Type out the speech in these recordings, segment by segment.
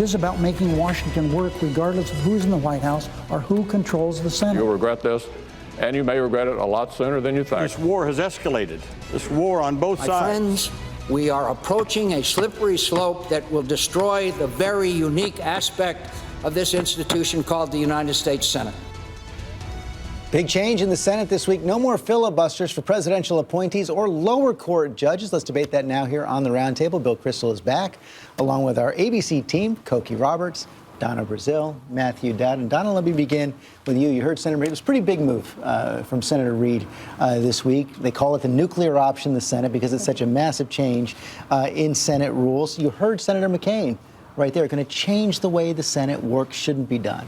This is about making Washington work regardless of who's in the White House or who controls the Senate. You'll regret this, and you may regret it a lot sooner than you think. This war has escalated. This war on both My sides. friends, we are approaching a slippery slope that will destroy the very unique aspect of this institution called the United States Senate. Big change in the Senate this week. No more filibusters for presidential appointees or lower court judges. Let's debate that now here on the Roundtable. Bill Kristol is back, along with our ABC team, Cokie Roberts, Donna Brazile, Matthew Dowd. And Donna, let me begin with you. You heard Senator Reid. It was a pretty big move from Senator Reid this week. They call it the nuclear option in the Senate because it's such a massive change in Senate rules. You heard Senator McCain right there, going to change the way the Senate works, shouldn't be done.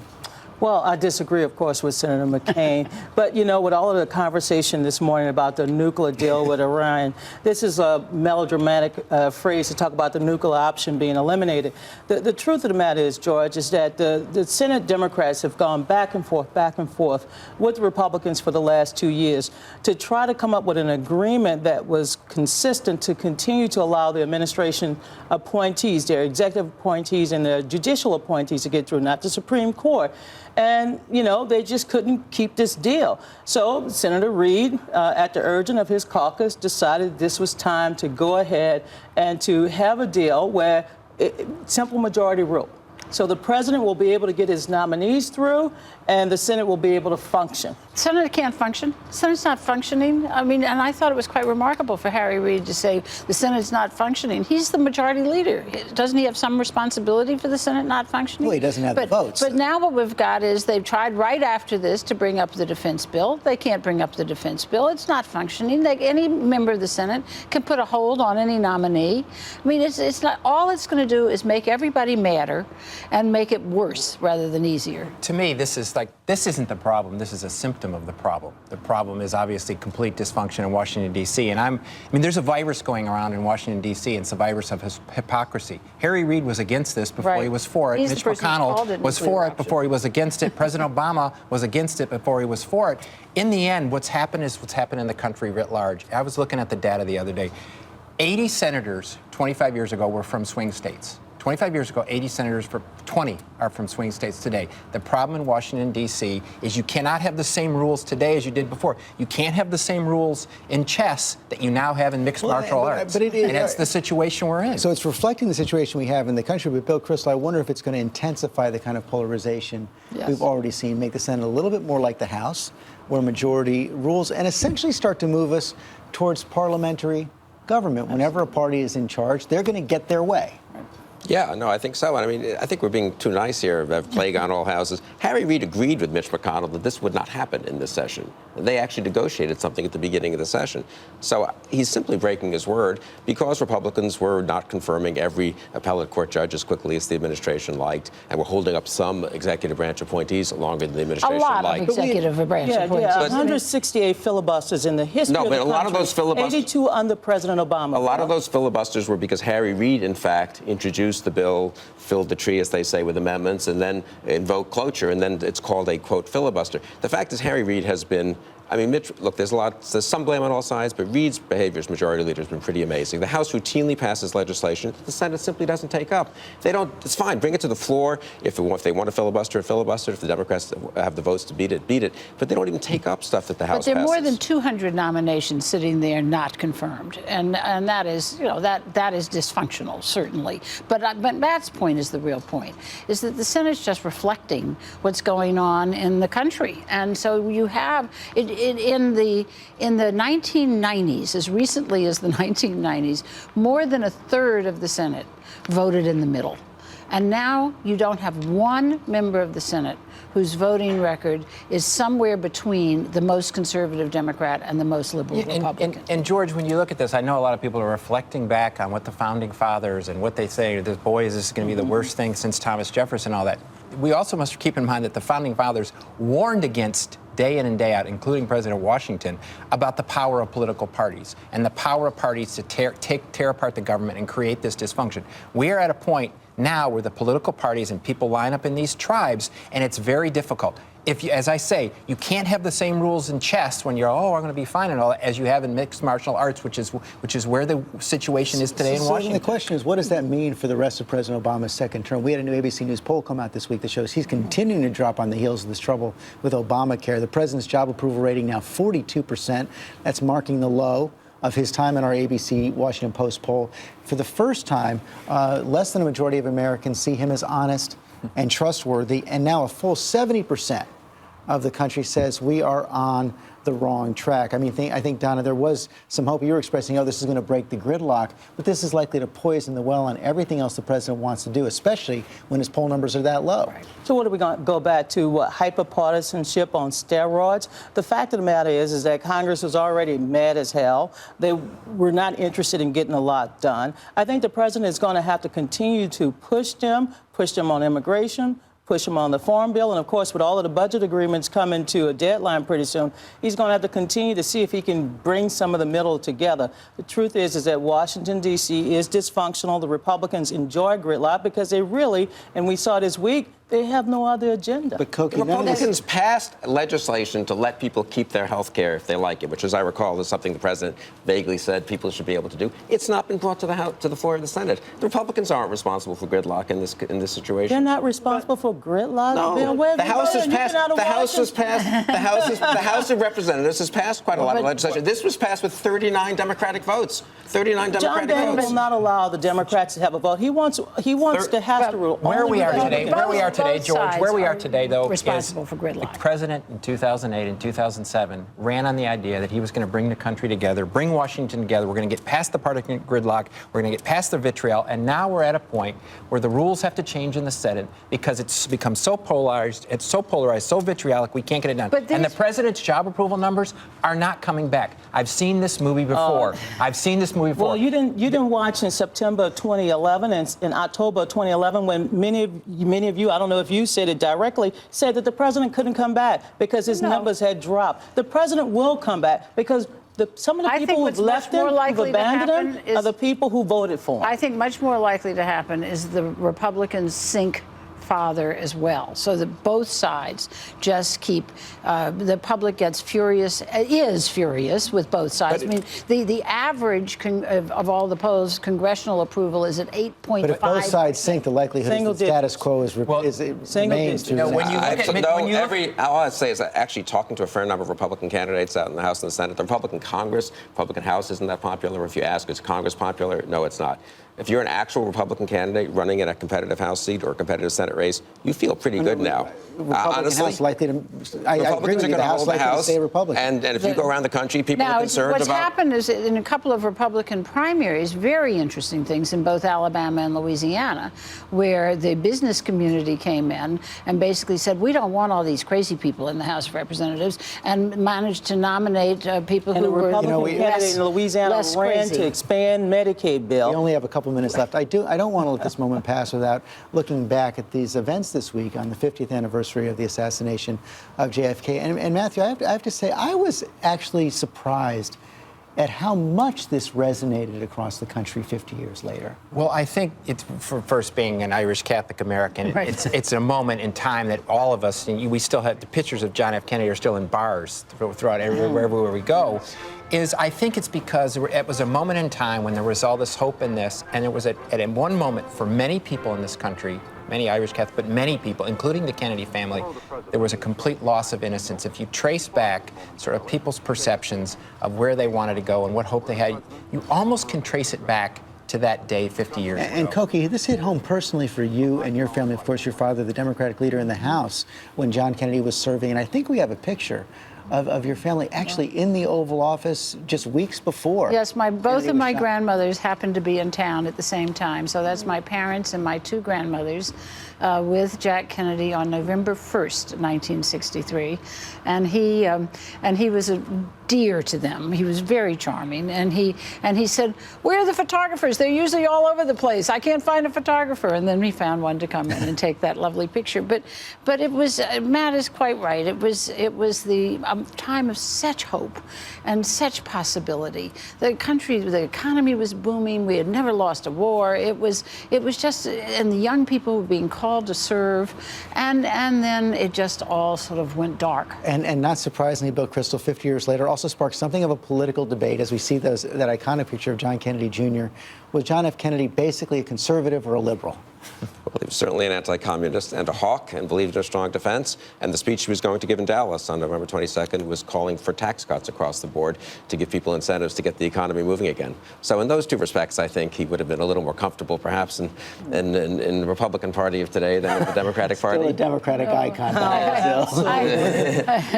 Well, I disagree, of course, with Senator McCain. But, you know, with all of the conversation this morning about the nuclear deal with Iran, this is a melodramatic phrase to talk about the nuclear option being eliminated. The truth of the matter is, George, is that the Senate Democrats have gone back and forth with the Republicans for the last 2 years to try to come up with an agreement that was consistent to continue to allow the administration appointees, their executive appointees and their judicial appointees to get through, not the Supreme Court. And, you know, they just couldn't keep this deal. So Senator Reid, at the urging of his caucus, decided this was time to go ahead and to have a deal where simple majority rule. So the president will be able to get his nominees through, and the Senate will be able to function. The Senate can't function. The Senate's not functioning. I mean, and I thought it was quite remarkable for Harry Reid to say the Senate's not functioning. He's the majority leader. Doesn't he have some responsibility for the Senate not functioning? Well, he doesn't have the votes. But now what we've got is they've tried right after this to bring up the defense bill. They can't bring up the defense bill. It's not functioning. Any member of the Senate can put a hold on any nominee. I mean, it's not, all it's going to do is make everybody madder and make it worse rather than easier. To me, this isn't the problem. This is a symptom of the problem. The problem is obviously complete dysfunction in Washington, D.C. And I mean, there's a virus going around in Washington, D.C., and it's a virus of hypocrisy. Harry Reid was against this before he was for it. He's Mitch McConnell was for it before he was against it. President Obama was against it before he was for it. In the end, what's happened is what's happened in the country writ large. I was looking at the data the other day. 80 senators 25 years ago were from swing states. 25 years ago, 80 senators, 20 are from swing states today. The problem in Washington, D.C. is you cannot have the same rules today as you did before. You can't have the same rules in chess that you now have in mixed martial arts. And that's the situation we're in. So it's reflecting the situation we have in the country. But Bill Kristol, I wonder if it's going to intensify the kind of polarization we've already seen, make the Senate a little bit more like the House, where majority rules, and essentially start to move us towards parliamentary government. Whenever a party is in charge, they're going to get their way. Yeah, no, I think so. I mean, I think we're being too nice here, plague on all houses. Harry Reid agreed with Mitch McConnell that this would not happen in this session. They actually negotiated something at the beginning of the session. So he's simply breaking his word because Republicans were not confirming every appellate court judge as quickly as the administration liked, and were holding up some executive branch appointees longer than the administration liked. A lot of executive branch appointees. Yeah, 168 filibusters in the history of the country. No, but a lot of those filibusters... 82 under President Obama. A lot of those filibusters were because Harry Reid, in fact, introduced the bill, filled the tree, as they say, with amendments, and then invoked cloture, and then it's called a, quote, filibuster. The fact is Harry Reid has been... I mean, Mitch, look, there's some blame on all sides, but Reid's behavior as majority leader has been pretty amazing. The House routinely passes legislation the Senate simply doesn't take up. They don't, it's fine, bring it to the floor. If they want to filibuster, filibuster. If the Democrats have the votes to beat it, beat it. But they don't even take up stuff that the House passes. But there are more than 200 nominations sitting there not confirmed. And that is, you know, that is dysfunctional, certainly. But Matt's point is the real point, is that the Senate's just reflecting what's going on in the country. And so you have... In the 1990s, as recently as the 1990s, more than a third of the Senate voted in the middle. And now you don't have one member of the Senate whose voting record is somewhere between the most conservative Democrat and the most liberal Republican. And George, when you look at this, I know a lot of people are reflecting back on what the founding fathers and what they say, this is going to be the worst thing since Thomas Jefferson and all that. We also must keep in mind that the founding fathers warned against day in and day out, including President Washington, about the power of political parties and the power of parties to tear apart the government and create this dysfunction. We are at a point now where the political parties and people line up in these tribes, and it's very difficult. if you, as I say, you can't have the same rules in chess when you're, oh, we're going to be fine and all that, as you have in mixed martial arts, which is where the situation is today in Washington. The question is, what does that mean for the rest of President Obama's second term? We had a new ABC News poll come out this week that shows he's continuing to drop on the heels of this trouble with Obamacare. The president's job approval rating now 42%. That's marking the low of his time in our ABC Washington Post poll. For the first time, less than a majority of Americans see him as honest and trustworthy, and now a full 70% of the country says we are on the wrong track. I mean, I think, Donna, there was some hope. You were expressing, oh, this is going to break the gridlock, but this is likely to poison the well on everything else the president wants to do, especially when his poll numbers are that low. Right. So what are we going to go back to? Hyperpartisanship on steroids? The fact of the matter is that Congress was already mad as hell. They were not interested in getting a lot done. I think the president is going to have to continue to push them on immigration, push him on the Farm Bill, and of course, with all of the budget agreements coming to a deadline pretty soon, he's going to have to continue to see if he can bring some of the middle together. The truth is that Washington, D.C. is dysfunctional. The Republicans enjoy gridlock because they really, and we saw this week, they have no other agenda. But Cokie, the Republicans passed legislation to let people keep their health care if they like it, which, as I recall, is something the president vaguely said people should be able to do. It's not been brought to the House, to the floor of the Senate. The Republicans aren't responsible for gridlock in this situation. They're not responsible for gridlock. No, Bill, the House has passed. The House of Representatives has passed quite a lot of legislation. This was passed with 39 Democratic votes. 39 Democratic votes. John Dowd will not allow the Democrats to have a vote. He wants to have to rule. Where we are today, George, where we are today, though, responsible for gridlock. The president in 2008 and 2007 ran on the idea that he was going to bring the country together, bring Washington together. We're going to get past the partisan gridlock. We're going to get past the vitriol. And now we're at a point where the rules have to change in the Senate because it's become so polarized, so vitriolic, we can't get it done. And the president's job approval numbers are not coming back. I've seen this movie before. Well, you didn't watch in September 2011 and in October 2011 when many of you, I don't know if you said it directly, said that the president couldn't come back because his numbers had dropped. The president will come back because some of the people who've left him, who've abandoned him, are the people who voted for him. I think much more likely to happen is the Republicans sink father as well, so that both sides just keep the public is furious with both sides. I mean, the average of all the polls, congressional approval is at 8.5. But if both sides sink, the likelihood is the status quo remains. All I'd say is that actually talking to a fair number of Republican candidates out in the House and the Senate, the Republican Congress, Republican House isn't that popular. If you ask, is Congress popular? No, it's not. If you're an actual Republican candidate running in a competitive House seat or a competitive Senate race, you feel pretty good now. Honestly, I agree with you, the House likely to stay Republican. And if you go around the country, people are concerned what's happened is in a couple of Republican primaries, very interesting things in both Alabama and Louisiana, where the business community came in and basically said, we don't want all these crazy people in the House of Representatives, and managed to nominate people who were Republican candidate in Louisiana ran to expand Medicaid bill. We only have a couple minutes left. I don't want to let this moment pass without looking back at these events this week on the 50th anniversary of the assassination of JFK. And Matthew, I have to say, I was actually surprised at how much this resonated across the country 50 years later. Well, I think it's, for first being an Irish Catholic American, it's a moment in time that all of us, we still have the pictures of John F. Kennedy are still in bars throughout everywhere we go. I think it's because it was a moment in time when there was all this hope in this, and it was at one moment for many people in this country, many Irish Catholics, but many people, including the Kennedy family, there was a complete loss of innocence. If you trace back sort of people's perceptions of where they wanted to go and what hope they had, you almost can trace it back to that day 50 years ago. And Cokie, this hit home personally for you and your family. Of course, your father, the Democratic leader in the House when John Kennedy was serving, and I think we have a picture of your family actually in the Oval Office just weeks before. Yes, both of my grandmothers happened to be in town at the same time. So that's my parents and my two grandmothers with Jack Kennedy on November 1st, 1963. And he was a dear to them. He was very charming, and he said, "Where are the photographers? They're usually all over the place. I can't find a photographer." And then he found one to come in and take that lovely picture. But it was Matt is quite right. It was the time of such hope and such possibility. The country, the economy was booming. We had never lost a war. It was just, and the young people were being called to serve, and then it just all sort of went dark. And not surprisingly, Bill Kristol, 50 years later, also sparked something of a political debate as we see that iconic picture of John Kennedy Jr. Was John F. Kennedy basically a conservative or a liberal? Well, he was certainly an anti-communist and a hawk and believed in a strong defense. And the speech he was going to give in Dallas on November 22nd was calling for tax cuts across the board to give people incentives to get the economy moving again. So in those two respects, I think he would have been a little more comfortable, perhaps, in the Republican Party of today than in the Democratic Party. Still a Democratic icon.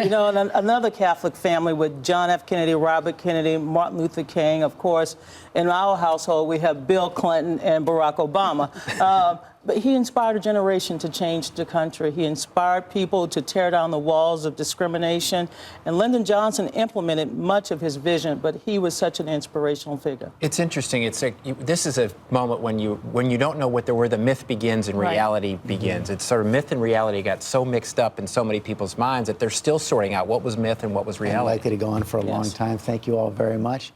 You know, and another Catholic family with John F. Kennedy, Robert Kennedy, Martin Luther King, of course. In our household, we have Bill Clinton and Barack Obama. But he inspired a generation to change the country. He inspired people to tear down the walls of discrimination. And Lyndon Johnson implemented much of his vision, but he was such an inspirational figure. It's interesting. It's this is a moment when you don't know where the myth begins and reality begins. It's sort of myth and reality got so mixed up in so many people's minds that they're still sorting out what was myth and what was reality. And likely to go on for a long time. Thank you all very much.